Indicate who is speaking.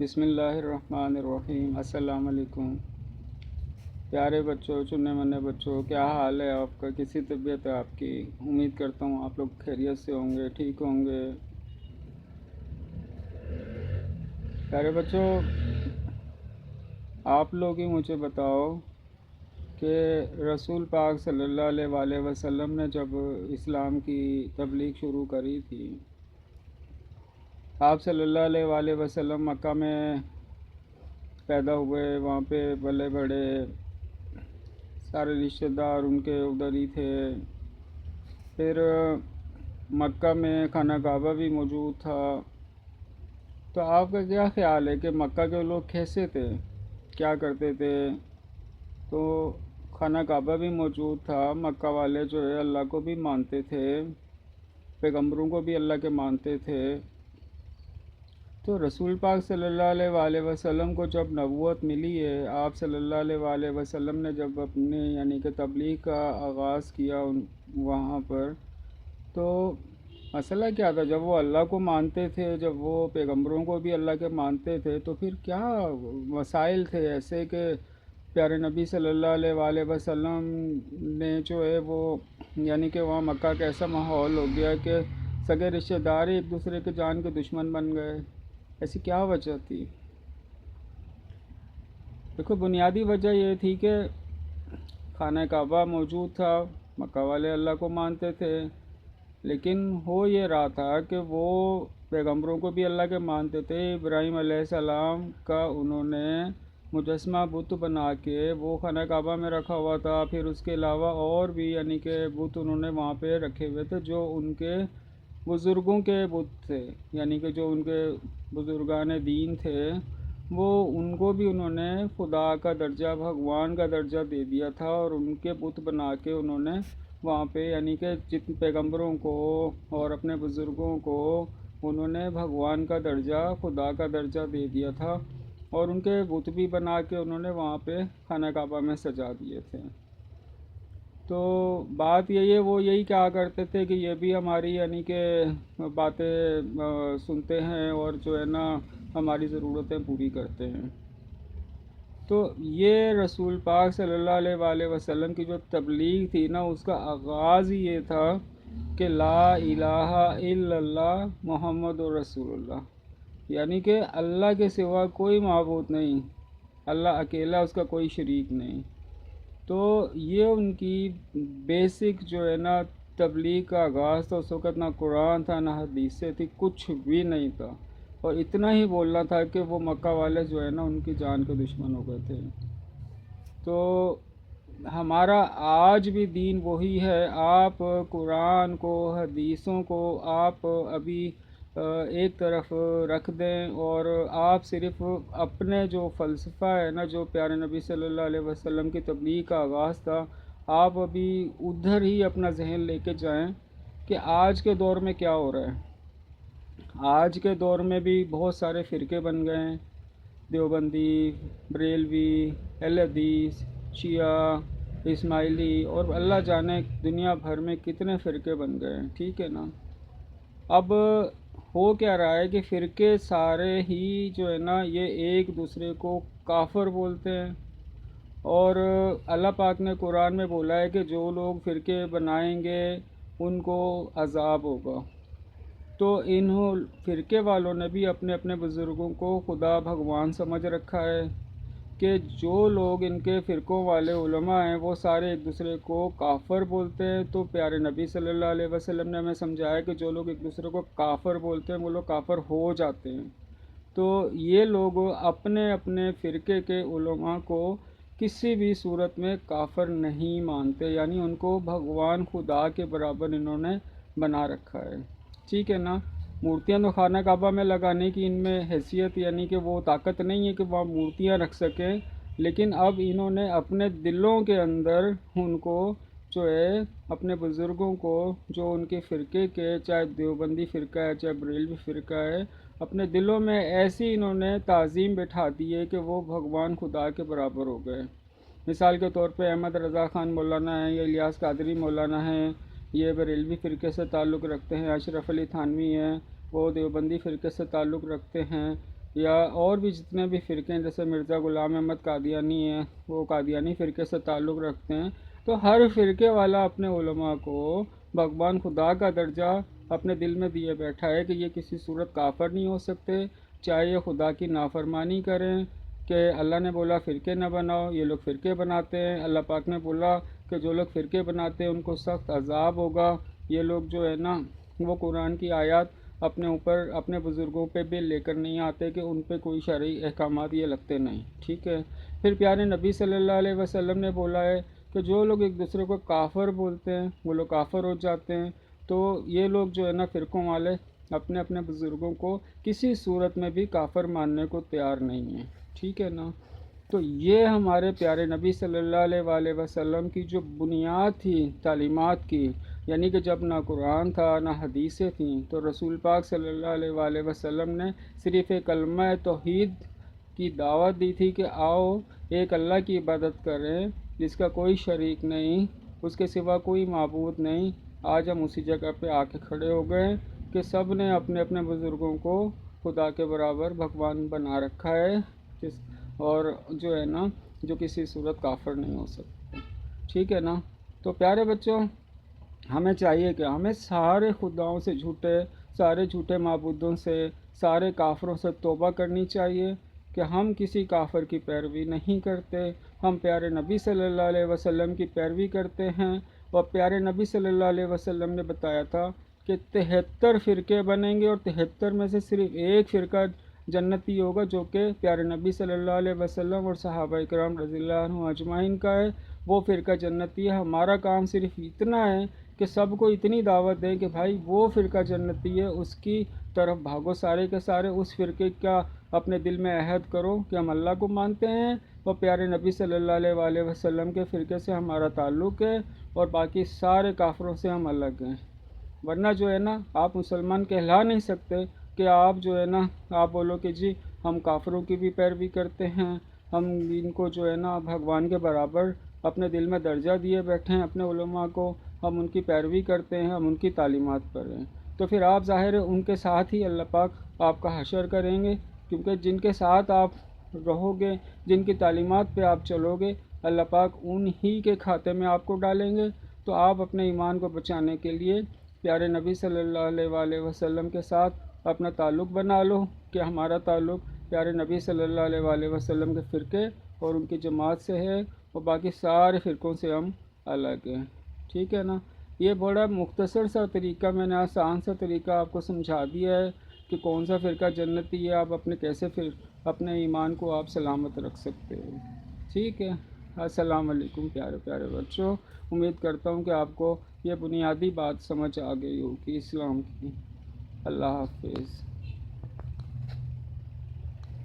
Speaker 1: بسم اللہ الرحمن الرحیم۔ السلام علیکم پیارے بچوں، چننے منے بچوں، کیا حال ہے آپ کا؟ کیسی طبیعت ہے آپ کی؟ امید کرتا ہوں آپ لوگ خیریت سے ہوں گے، ٹھیک ہوں گے۔ پیارے بچوں، آپ لوگ ہی مجھے بتاؤ کہ رسول پاک صلی اللہ علیہ وآلہ وسلم نے جب اسلام کی تبلیغ شروع کری تھی، آپ صلی اللہ علیہ وآلہ وسلم مکہ میں پیدا ہوئے، وہاں پہ بڑے بڑے سارے رشتہ دار ان کے ادھر ہی تھے۔ پھر مکہ میں خانہ کعبہ بھی موجود تھا۔ تو آپ کا کیا خیال ہے کہ مکہ کے لوگ کیسے تھے، کیا کرتے تھے؟ تو خانہ کعبہ بھی موجود تھا، مکہ والے جو ہے اللہ کو بھی مانتے تھے، پیغمبروں کو بھی اللہ کے مانتے تھے۔ تو رسول پاک صلی اللہ علیہ وآلہ وسلم کو جب نبوت ملی ہے، آپ صلی اللہ علیہ وآلہ وسلم نے جب اپنے کہ تبلیغ کا آغاز کیا وہاں پر، تو مسئلہ کیا تھا؟ جب وہ اللہ کو مانتے تھے، جب وہ پیغمبروں کو بھی اللہ کے مانتے تھے، تو پھر کیا مسائل تھے ایسے کہ پیارے نبی صلی اللہ علیہ وآلہ وسلم نے جو ہے وہ کہ وہاں مکہ کا ایسا ماحول ہو گیا کہ سگے رشتہ دار ایک دوسرے کے جان کے دشمن بن گئے؟ ایسی کیا وجہ تھی؟ دیکھو، بنیادی وجہ یہ تھی کہ خانہ کعبہ موجود تھا، مکہ والے اللہ کو مانتے تھے، لیکن ہو یہ رہا تھا کہ وہ پیغمبروں کو بھی اللہ کے مانتے تھے۔ ابراہیم علیہ السلام کا انہوں نے مجسمہ بت بنا کے وہ خانہ کعبہ میں رکھا ہوا تھا۔ پھر اس کے علاوہ اور بھی کہ بت انہوں نے وہاں پہ رکھے ہوئے تھے جو ان کے بزرگوں کے بت تھے، کہ جو ان کے بزرگان دین تھے، وہ ان کو بھی انہوں نے خدا کا درجہ، بھگوان کا درجہ دے دیا تھا، اور ان کے بت بنا کے انہوں نے وہاں پہ کہ جتنے پیغمبروں کو اور اپنے بزرگوں کو انہوں نے بھگوان کا درجہ، خدا کا درجہ دے دیا تھا، اور ان کے بت بھی بنا کے انہوں نے وہاں پہ خانہ کعبہ میں سجا دیے تھے۔ تو بات یہی ہے، وہ یہی کہا کرتے تھے کہ یہ بھی ہماری کہ باتیں سنتے ہیں اور جو ہے نا ہماری ضرورتیں پوری کرتے ہیں۔ تو یہ رسول پاک صلی اللہ علیہ وآلہ وسلم کی جو تبلیغ تھی نا، اس کا آغاز ہی یہ تھا کہ لا الہ الا اللہ محمد رسول اللہ، کہ اللہ کے سوا کوئی معبود نہیں، اللہ اکیلا، اس کا کوئی شریک نہیں۔ تو یہ ان کی بیسک جو ہے نا تبلیغ کا آغاز تھا۔ اس وقت نہ قرآن تھا، نہ حدیثیں تھی، کچھ بھی نہیں تھا، اور اتنا ہی بولنا تھا کہ وہ مکہ والے جو ہے نا ان کی جان کے دشمن ہو گئے تھے۔ تو ہمارا آج بھی دین وہی ہے۔ آپ قرآن کو، حدیثوں کو آپ ابھی ایک طرف رکھ دیں، اور آپ صرف اپنے جو فلسفہ ہے نا، جو پیارے نبی صلی اللہ علیہ وسلم کی تبلیغ کا آغاز تھا، آپ ابھی ادھر ہی اپنا ذہن لے کے جائیں کہ آج کے دور میں کیا ہو رہا ہے۔ آج کے دور میں بھی بہت سارے فرقے بن گئے ہیں، دیوبندی، بریلوی، اہل حدیث، شیعہ، اسماعیلی، اور اللہ جانے دنیا بھر میں کتنے فرقے بن گئے ہیں، ٹھیک ہے نا۔ اب ہو کیا رہا ہے کہ فرقے سارے ہی جو ہے نا یہ ایک دوسرے کو کافر بولتے ہیں، اور اللہ پاک نے قرآن میں بولا ہے کہ جو لوگ فرقے بنائیں گے ان کو عذاب ہوگا۔ تو انہوں فرقے والوں نے بھی اپنے اپنے بزرگوں کو خدا بھگوان سمجھ رکھا ہے، کہ جو لوگ ان کے فرقوں والے علماء ہیں وہ سارے ایک دوسرے کو کافر بولتے ہیں۔ تو پیارے نبی صلی اللہ علیہ وسلم نے ہمیں سمجھایا کہ جو لوگ ایک دوسرے کو کافر بولتے ہیں وہ لوگ کافر ہو جاتے ہیں۔ تو یہ لوگ اپنے اپنے فرقے کے علماء کو کسی بھی صورت میں کافر نہیں مانتے، ان کو بھگوان خدا کے برابر انہوں نے بنا رکھا ہے، ٹھیک ہے نا۔ مورتیاں تو خانہ کعبہ میں لگانے کی ان میں حیثیت کہ وہ طاقت نہیں ہے کہ وہ مورتیاں رکھ سکیں، لیکن اب انہوں نے اپنے دلوں کے اندر ان کو جو ہے اپنے بزرگوں کو، جو ان کے فرقے کے، چاہے دیوبندی فرقہ ہے چاہے بریلوی فرقہ ہے، اپنے دلوں میں ایسی انہوں نے تعظیم بٹھا دی ہے کہ وہ بھگوان خدا کے برابر ہو گئے۔ مثال کے طور پہ احمد رضا خان مولانا ہیں، یا الیاس قادری مولانا ہیں، یہ بریلوی فرقے سے تعلق رکھتے ہیں۔ اشرف علی تھانوی ہیں، وہ دیوبندی فرقے سے تعلق رکھتے ہیں۔ یا اور بھی جتنے بھی فرقے ہیں، جیسے مرزا غلام احمد قادیانی ہیں، وہ قادیانی فرقے سے تعلق رکھتے ہیں، تو ہر فرقے والا اپنے علماء کو بھگوان خدا کا درجہ اپنے دل میں دیے بیٹھا ہے کہ یہ کسی صورت کافر نہیں ہو سکتے، چاہے یہ خدا کی نافرمانی کریں، کہ اللہ نے بولا فرقے نہ بناؤ، یہ لوگ فرقے بناتے ہیں، اللہ پاک نے بولا کہ جو لوگ فرقے بناتے ہیں ان کو سخت عذاب ہوگا، یہ لوگ جو ہے نا وہ قرآن کی آیات اپنے اوپر اپنے بزرگوں پہ بھی لے کر نہیں آتے کہ ان پہ کوئی شرعی احکامات یہ لگتے نہیں، ٹھیک ہے۔ پھر پیارے نبی صلی اللہ علیہ وسلم نے بولا ہے کہ جو لوگ ایک دوسرے کو کافر بولتے ہیں وہ لوگ کافر ہو جاتے ہیں، تو یہ لوگ جو ہے نا فرقوں والے اپنے اپنے بزرگوں کو کسی صورت میں بھی کافر ماننے کو تیار نہیں ہیں، ٹھیک ہے نا۔ تو یہ ہمارے پیارے نبی صلی اللہ علیہ وآلہ وسلم کی جو بنیاد تھی تعلیمات کی، یعنی کہ جب نہ قرآن تھا نہ حدیثیں تھیں، تو رسول پاک صلی اللہ علیہ وآلہ وسلم نے صرف ایک کلمہ توحید کی دعوت دی تھی کہ آؤ ایک اللہ کی عبادت کریں جس کا کوئی شریک نہیں، اس کے سوا کوئی معبود نہیں۔ آج ہم اسی جگہ پہ آ کے کھڑے ہو گئے کہ سب نے اپنے اپنے بزرگوں کو خدا کے برابر بھگوان بنا رکھا ہے، اور جو ہے نا جو کسی صورت کافر نہیں ہو سکتے، ٹھیک ہے نا۔ تو پیارے بچوں، ہمیں چاہیے کہ ہمیں سارے خداؤں سے سارے جھوٹے معبودوں سے، سارے کافروں سے توبہ کرنی چاہیے کہ ہم کسی کافر کی پیروی نہیں کرتے، ہم پیارے نبی صلی اللہ علیہ وسلم کی پیروی کرتے ہیں، اور پیارے نبی صلی اللہ علیہ وسلم نے بتایا تھا کہ 73 فرقے بنیں گے اور 73 میں سے صرف ایک فرقہ جنتی ہوگا جو کہ پیارے نبی صلی اللہ علیہ وسلم اور صحابہ کرام رضی اللہ عنہ اجمعین کا ہے، وہ فرقہ جنتی ہے۔ ہمارا کام صرف اتنا ہے کہ سب کو اتنی دعوت دیں کہ بھائی وہ فرقہ جنتی ہے، اس کی طرف بھاگو، سارے کے سارے اس فرقے کا اپنے دل میں عہد کرو کہ ہم اللہ کو مانتے ہیں اور پیارے نبی صلی اللہ علیہ وآلہ وسلم کے فرقے سے ہمارا تعلق ہے، اور باقی سارے کافروں سے ہم الگ ہیں۔ ورنہ جو ہے نا آپ مسلمان کہلا نہیں سکتے کہ آپ جو ہے نا آپ بولو کہ جی ہم کافروں کی بھی پیروی کرتے ہیں، ہم ان کو جو ہے نا بھگوان کے برابر اپنے دل میں درجہ دیے بیٹھے ہیں اپنے علماء کو، ہم ان کی پیروی کرتے ہیں، ہم ان کی تعلیمات پر ہیں، تو پھر آپ ظاہر ہے ان کے ساتھ ہی اللہ پاک آپ کا حشر کریں گے، کیونکہ جن کے ساتھ آپ رہو گے، جن کی تعلیمات پہ آپ چلو گے، اللہ پاک ان ہی کے کھاتے میں آپ کو ڈالیں گے۔ تو آپ اپنے ایمان کو بچانے کے لیے پیارے نبی صلی اللہ علیہ وآلہ وسلم کے ساتھ اپنا تعلق بنا لو کہ ہمارا تعلق پیارے نبی صلی اللہ علیہ وآلہ وسلم کے فرقے اور ان کی جماعت سے ہے، اور باقی سارے فرقوں سے ہم الگ ہیں، ٹھیک ہے نا۔ یہ بڑا مختصر سا طریقہ، میں نے آسان سا طریقہ آپ کو سمجھا دیا ہے کہ کون سا فرقہ جنتی ہے، آپ اپنے کیسے اپنے ایمان کو آپ سلامت رکھ سکتے ہو، ٹھیک ہے۔ السلام علیکم پیارے پیارے بچوں، امید کرتا ہوں کہ آپ کو یہ بنیادی بات سمجھ آ گئی ہوگی اسلام کی۔ اللہ حافظ۔